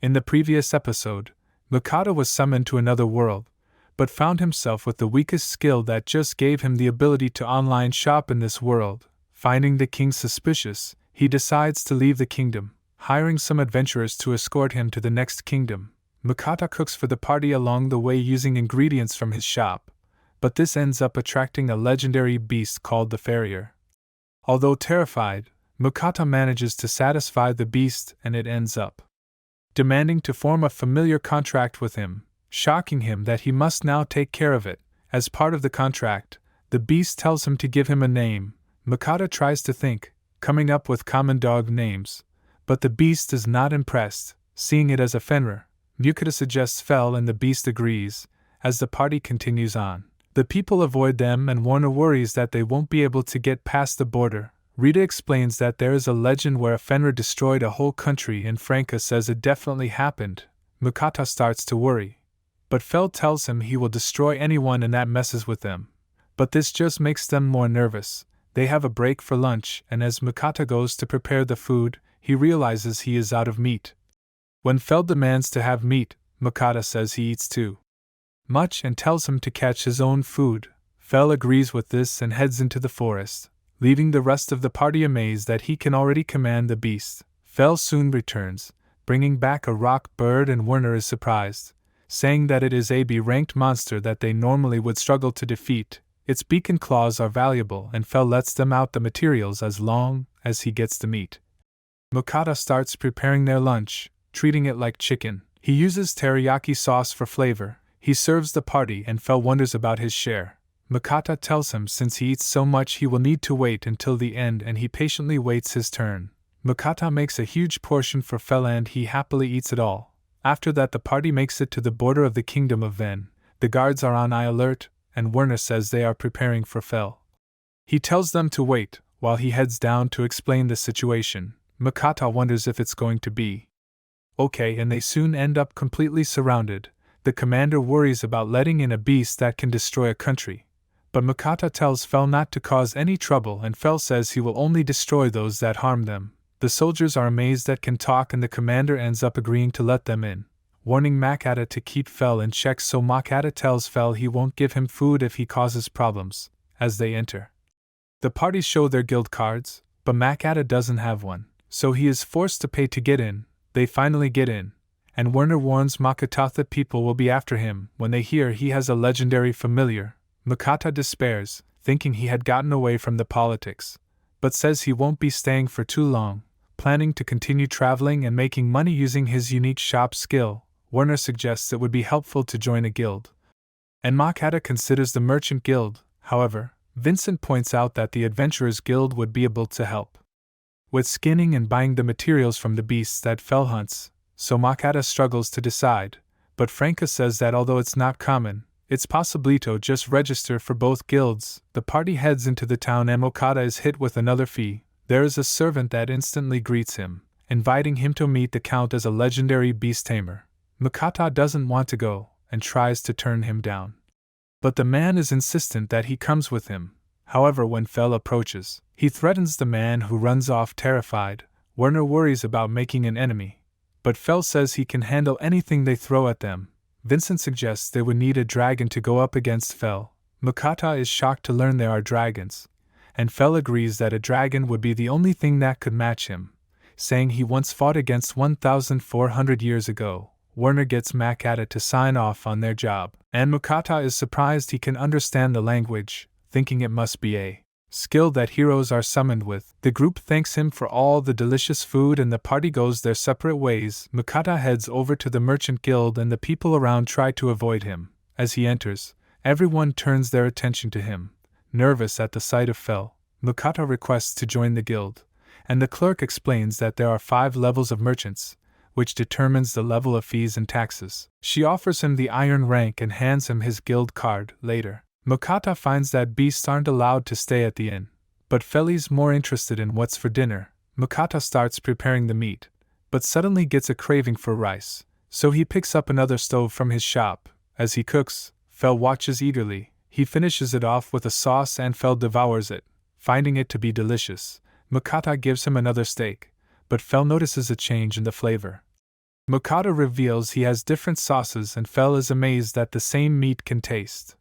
In the previous episode, Mukata was summoned to another world, but found himself with the weakest skill that just gave him the ability to online shop in this world. Finding the king suspicious, he decides to leave the kingdom, hiring some adventurers to escort him to the next kingdom. Mukata cooks for the party along the way using ingredients from his shop, but this ends up attracting a legendary beast called the Farrier. Although terrified, Mukata manages to satisfy the beast and it ends up demanding to form a familiar contract with him, shocking him that he must now take care of it. As part of the contract, the beast tells him to give him a name. Mukata tries to think, coming up with common dog names, but the beast is not impressed, seeing it as a Fenrir. Mukata suggests Fel and the beast agrees. As the party continues on, the people avoid them and Warner worries that they won't be able to get past the border. Rita explains that there is a legend where a Fenrir destroyed a whole country and Franca says it definitely happened. Mukata starts to worry, but Fel tells him he will destroy anyone and that messes with them. But this just makes them more nervous. They have a break for lunch, and as Mukata goes to prepare the food, he realizes he is out of meat. When Fel demands to have meat, Mukata says he eats too much and tells him to catch his own food. Fel agrees with this and heads into the forest, leaving the rest of the party amazed that he can already command the beast. Fel soon returns, bringing back a rock bird, and Werner is surprised, saying that it is a B-ranked monster that they normally would struggle to defeat. Its beak and claws are valuable, and Fel lets them out the materials as long as he gets the meat. Mukata starts preparing their lunch, treating it like chicken. He uses teriyaki sauce for flavor. He serves the party and Fel wonders about his share. Mukata tells him since he eats so much he will need to wait until the end, and he patiently waits his turn. Mukata makes a huge portion for Fel and he happily eats it all. After that, the party makes it to the border of the kingdom of Ven. The guards are on high alert, and Werner says they are preparing for Fel. He tells them to wait, while he heads down to explain the situation. Mukata wonders if it's going to be okay, and they soon end up completely surrounded. The commander worries about letting in a beast that can destroy a country, but Mukata tells Fel not to cause any trouble, and Fel says he will only destroy those that harm them. The soldiers are amazed that can talk, and the commander ends up agreeing to let them in, warning Mukata to keep Fel in check, so Mukata tells Fel he won't give him food if he causes problems. As they enter, the party show their guild cards, but Mukata doesn't have one, so he is forced to pay to get in. They finally get in, and Werner warns Mukata that people will be after him when they hear he has a legendary familiar. Mukata despairs, thinking he had gotten away from the politics, but says he won't be staying for too long, planning to continue traveling and making money using his unique shop skill. Werner suggests it would be helpful to join a guild, and Mukata considers the Merchant Guild. However, Vincent points out that the Adventurers Guild would be able to help with skinning and buying the materials from the beasts that Fel hunts, so Mukata struggles to decide, but Franca says that although it's not common, it's possible to just register for both guilds. The party heads into the town and Mukata is hit with another fee. There is a servant that instantly greets him, inviting him to meet the Count as a legendary beast tamer. Mukata doesn't want to go, and tries to turn him down, but the man is insistent that he comes with him. However, when Fel approaches, he threatens the man, who runs off terrified. Werner worries about making an enemy, but Fel says he can handle anything they throw at them. Vincent suggests they would need a dragon to go up against Fel. Mukata is shocked to learn there are dragons, and Fel agrees that a dragon would be the only thing that could match him, saying he once fought against 1,400 years ago. Werner gets Mukata to sign off on their job, and Mukata is surprised he can understand the language, thinking it must be a skill that heroes are summoned with. The group thanks him for all the delicious food and the party goes their separate ways. Mukata heads over to the Merchant Guild and the people around try to avoid him. As he enters, everyone turns their attention to him. Nervous at the sight of Fel, Mukata requests to join the guild, and the clerk explains that there are 5 levels of merchants, which determines the level of fees and taxes. She offers him the iron rank and hands him his guild card. Later, Mukata finds that beasts aren't allowed to stay at the inn, but Feli's more interested in what's for dinner. Mukata starts preparing the meat, but suddenly gets a craving for rice, so he picks up another stove from his shop. As he cooks, Fel watches eagerly. He finishes it off with a sauce and Fel devours it, finding it to be delicious. Mukata gives him another steak, but Fel notices a change in the flavor. Mikado reveals he has different sauces and Fel is amazed that the same meat can taste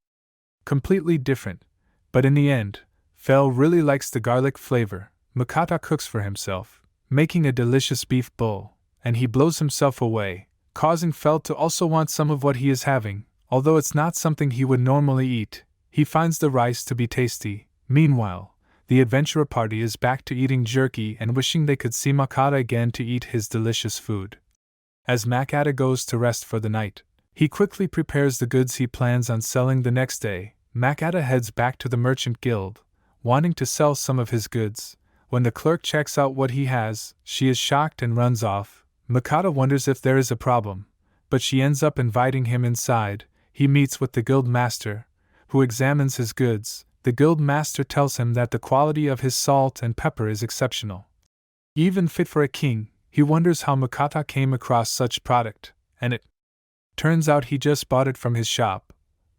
completely different, but in the end, Fel really likes the garlic flavor. Mikado cooks for himself, making a delicious beef bowl, and he blows himself away, causing Fel to also want some of what he is having. Although it's not something he would normally eat, he finds the rice to be tasty. Meanwhile, the adventurer party is back to eating jerky and wishing they could see Mikado again to eat his delicious food. As Mikado goes to rest for the night, he quickly prepares the goods he plans on selling the next day. Mikado heads back to the merchant guild, wanting to sell some of his goods. When the clerk checks out what he has, she is shocked and runs off. Mikado wonders if there is a problem, but she ends up inviting him inside. He meets with the guild master, who examines his goods. The guild master tells him that the quality of his salt and pepper is exceptional, even fit for a king. He wonders how Mikado came across such product, and it turns out he just bought it from his shop.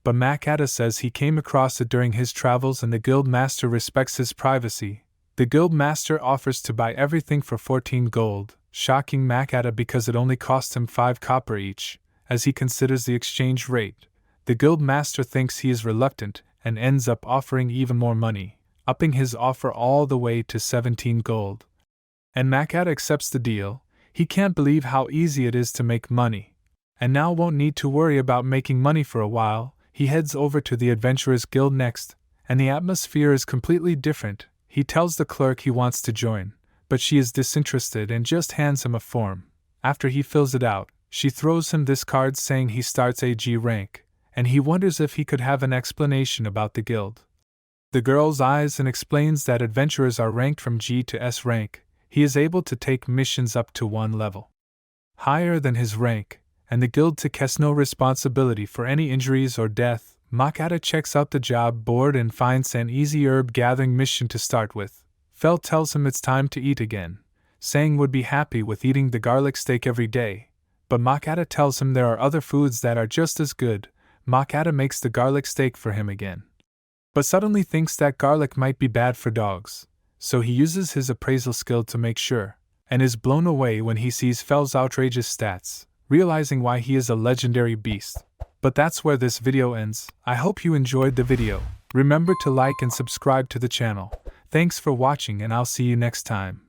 But Mikado says he came across it during his travels and the guild master respects his privacy. The guild master offers to buy everything for 14 gold, shocking Mikado because it only cost him 5 copper each. As he considers the exchange rate, the guild master thinks he is reluctant and ends up offering even more money, upping his offer all the way to 17 gold. And Mikado accepts the deal. He can't believe how easy it is to make money, and now won't need to worry about making money for a while. He heads over to the Adventurers Guild next, and the atmosphere is completely different. He tells the clerk he wants to join, but she is disinterested and just hands him a form. After he fills it out, she throws him this card saying he starts AG rank, and he wonders if he could have an explanation about the guild. The girl eyes and explains that adventurers are ranked from G to S rank. He is able to take missions up to 1 level higher than his rank, and the guild takes no responsibility for any injuries or death. Mikado checks out the job board and finds an easy herb gathering mission to start with. Fel tells him it's time to eat again, saying would be happy with eating the garlic steak every day, but Mikado tells him there are other foods that are just as good. Mikado makes the garlic steak for him again, but suddenly thinks that garlic might be bad for dogs, so he uses his appraisal skill to make sure, and is blown away when he sees Fel's outrageous stats, realizing why he is a legendary beast. But that's where this video ends. I hope you enjoyed the video. Remember to like and subscribe to the channel. Thanks for watching and I'll see you next time.